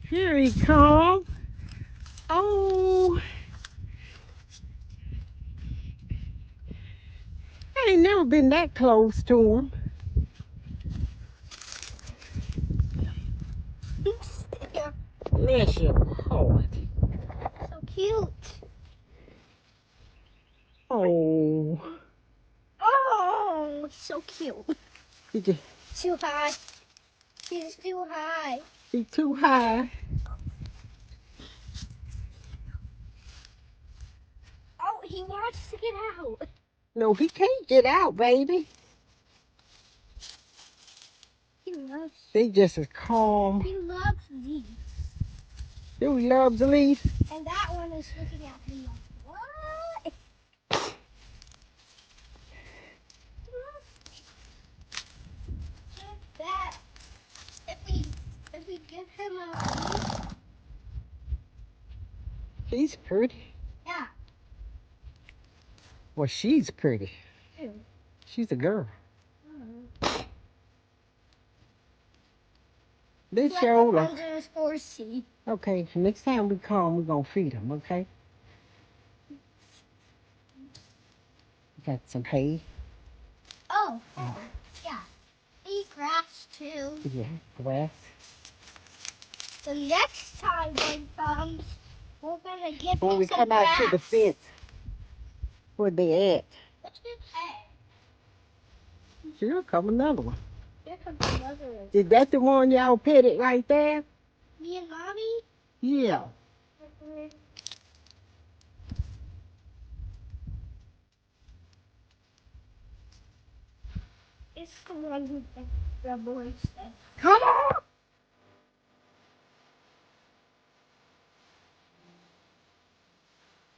Here he come. Oh, I ain't never been that close to him. Bless your heart. So cute. Oh. Oh, so cute. Did you, Too high. He's too high. he too high? Oh, he wants to get out. No, he can't get out, baby. He loves. They just as calm. He loves me. Do he love the leaf? And that one is looking at me like, what? That if we give him a leaf, He's pretty. yeah. Well, she's pretty. Ew. She's a girl. This Like show. _C. Okay, next time we come, we're gonna feed him. Okay. Got some hay. Oh, yeah. Eat grass too. Yeah, grass. The next time one comes, we're gonna give When him we some come out grass. to the fence, where they at? What's his head? Here come another one. Here comes another one. Is that the one y'all petted right there? Me and Mommy? Yeah. It's the one who the boy said. Come